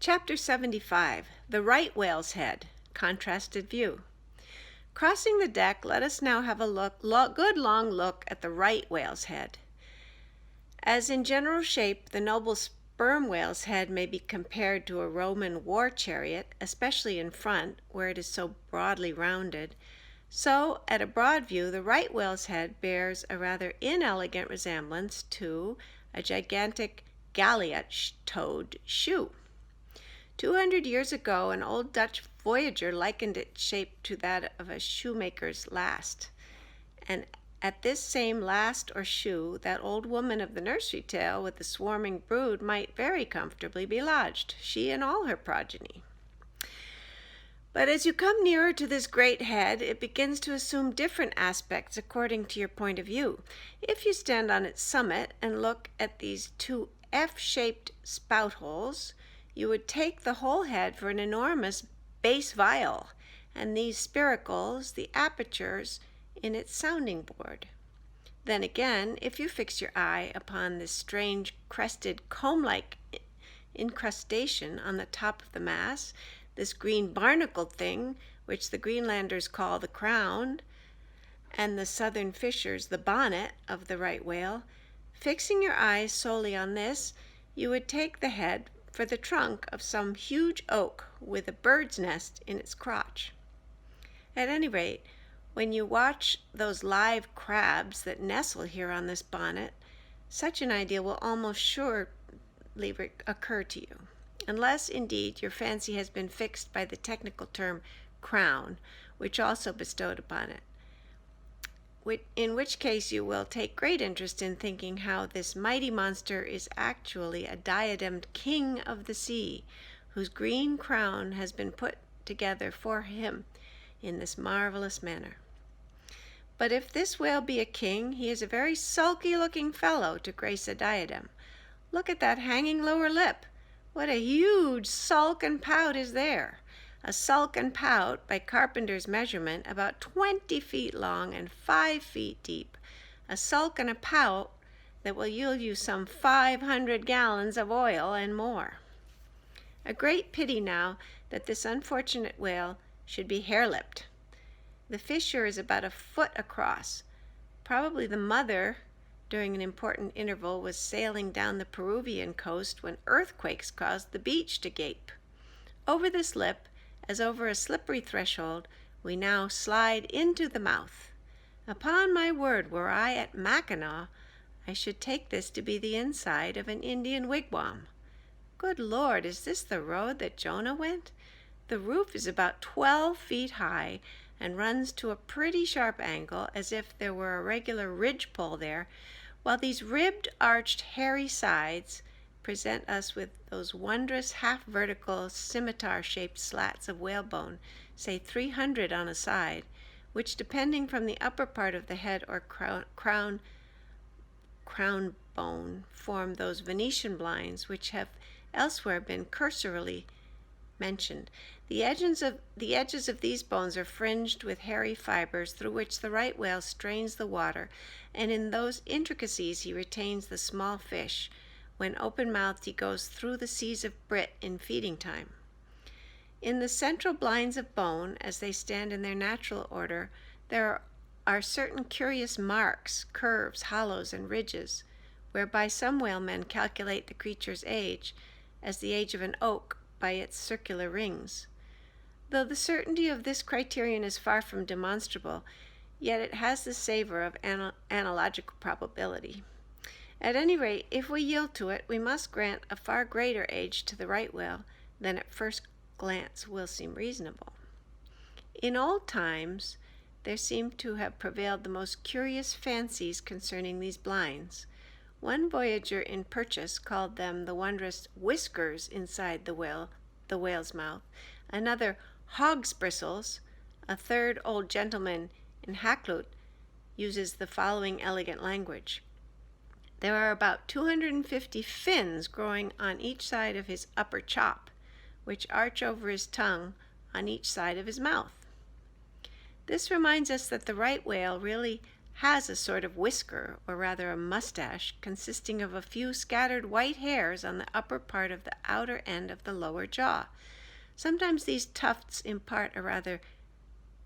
Chapter 75, The Right Whale's Head, Contrasted View. Crossing the deck, let us now have a good long look at the right whale's head. As in general shape, the noble sperm whale's head may be compared to a Roman war chariot, especially in front, where it is so broadly rounded. So, at a broad view, the right whale's head bears a rather inelegant resemblance to a gigantic galliot-toed shoe. 200 years ago, an old Dutch voyager likened its shape to that of a shoemaker's last. And at this same last or shoe, that old woman of the nursery tale with the swarming brood might very comfortably be lodged, she and all her progeny. But as you come nearer to this great head, it begins to assume different aspects according to your point of view. If you stand on its summit and look at these two F-shaped spout holes, you would take the whole head for an enormous bass viol, and these spiracles the apertures in its sounding board. Then again, if you fix your eye upon this strange crested comb-like incrustation on the top of the mass, this green barnacled thing, which the Greenlanders call the crown, and the southern fishers the bonnet of the right whale, fixing your eyes solely on this, you would take the head for the trunk of some huge oak with a bird's nest in its crotch. At any rate, when you watch those live crabs that nestle here on this bonnet, such an idea will almost surely occur to you, unless indeed your fancy has been fixed by the technical term crown, which also bestowed upon it, in which case you will take great interest in thinking how this mighty monster is actually a diademed king of the sea, whose green crown has been put together for him in this marvelous manner. But if this whale be a king, he is a very sulky-looking fellow to grace a diadem. Look at that hanging lower lip. What a huge sulk and pout is there! A sulk and pout, by carpenter's measurement, about 20 feet long and 5 feet deep. A sulk and a pout that will yield you some 500 gallons of oil and more. A great pity now that this unfortunate whale should be hair-lipped. The fissure is about a foot across. Probably the mother, during an important interval, was sailing down the Peruvian coast when earthquakes caused the beach to gape. Over this lip, as over a slippery threshold, we now slide into the mouth. Upon my word, were I at Mackinac, I should take this to be the inside of an Indian wigwam. Good Lord, is this the road that Jonah went? The roof is about 12 feet high and runs to a pretty sharp angle, as if there were a regular ridgepole there, while these ribbed, arched, hairy sides present us with those wondrous half-vertical scimitar-shaped slats of whalebone, say 300 on a side, which, depending from the upper part of the head or crown bone, form those Venetian blinds which have elsewhere been cursorily mentioned. The edges of these bones are fringed with hairy fibers through which the right whale strains the water, and in those intricacies he retains the small fish. When open-mouthed, he goes through the seas of Brit in feeding time. In the central blinds of bone, as they stand in their natural order, there are certain curious marks, curves, hollows, and ridges, whereby some whalemen calculate the creature's age, as the age of an oak by its circular rings. Though the certainty of this criterion is far from demonstrable, yet it has the savor of analogical probability. At any rate, if we yield to it, we must grant a far greater age to the right whale than at first glance will seem reasonable. In old times, there seem to have prevailed the most curious fancies concerning these blinds. One voyager in Purchas called them the wondrous whiskers inside the whale's mouth, another hog's bristles. A third old gentleman in Hakluyt uses the following elegant language: there are about 250 fins growing on each side of his upper chop, which arch over his tongue on each side of his mouth. This reminds us that the right whale really has a sort of whisker, or rather a mustache, consisting of a few scattered white hairs on the upper part of the outer end of the lower jaw. Sometimes these tufts impart a rather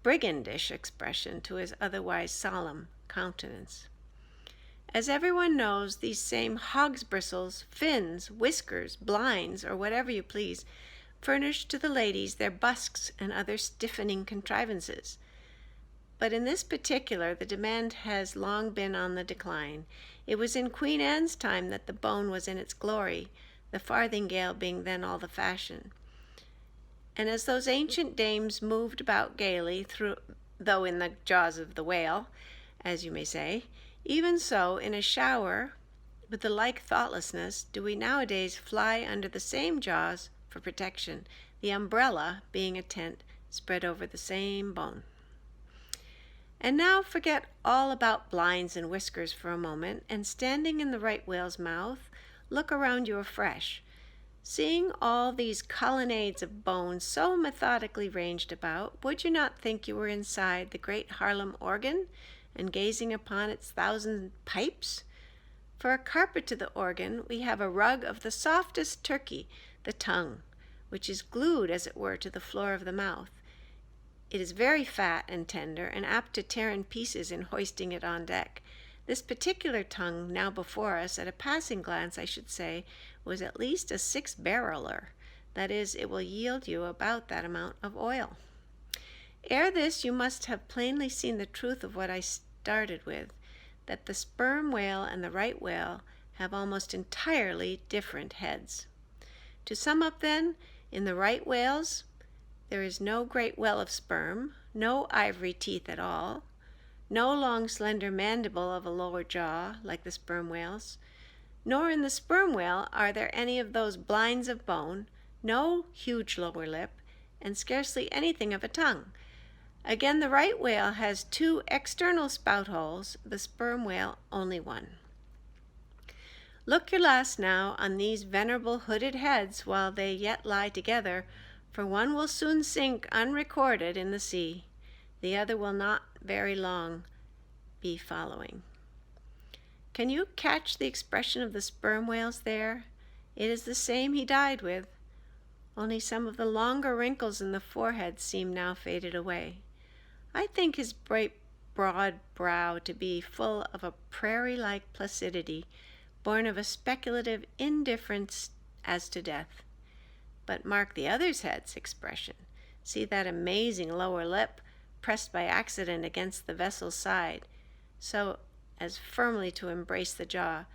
brigandish expression to his otherwise solemn countenance. As everyone knows, these same hog's bristles, fins, whiskers, blinds, or whatever you please, furnish to the ladies their busks and other stiffening contrivances. But in this particular, the demand has long been on the decline. It was in Queen Anne's time that the bone was in its glory, the farthingale being then all the fashion. And as those ancient dames moved about gaily, though in the jaws of the whale, as you may say, even so, in a shower, with the like thoughtlessness, do we nowadays fly under the same jaws for protection, the umbrella being a tent spread over the same bone. And now forget all about blinds and whiskers for a moment, and standing in the right whale's mouth, look around you afresh. Seeing all these colonnades of bones so methodically ranged about, would you not think you were inside the great Harlem organ, and gazing upon its 1,000 pipes? For a carpet to the organ, we have a rug of the softest Turkey, the tongue, which is glued, as it were, to the floor of the mouth. It is very fat and tender, and apt to tear in pieces in hoisting it on deck. This particular tongue, now before us, at a passing glance, I should say, was at least a 6-barreler. That is, it will yield you about that amount of oil. Ere this, you must have plainly seen the truth of what I started with, that the sperm whale and the right whale have almost entirely different heads. To sum up then, in the right whales, there is no great well of sperm, no ivory teeth at all, no long slender mandible of a lower jaw like the sperm whales, nor in the sperm whale are there any of those blinds of bone, no huge lower lip, and scarcely anything of a tongue. Again, the right whale has 2 external spout holes, the sperm whale only 1. Look your last now on these venerable hooded heads while they yet lie together, for one will soon sink unrecorded in the sea. The other will not very long be following. Can you catch the expression of the sperm whales there? It is the same he died with, only some of the longer wrinkles in the forehead seem now faded away. I think his bright, broad brow to be full of a prairie-like placidity, born of a speculative indifference as to death. But mark the other's head's expression. See that amazing lower lip pressed by accident against the vessel's side, so as firmly to embrace the jaw.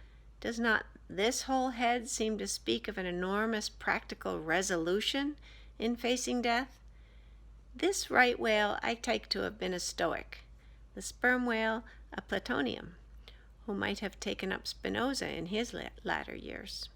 Does not this whole head seem to speak of an enormous practical resolution in facing death? This right whale I take to have been a Stoic, the sperm whale a Platonian, who might have taken up Spinoza in his latter years.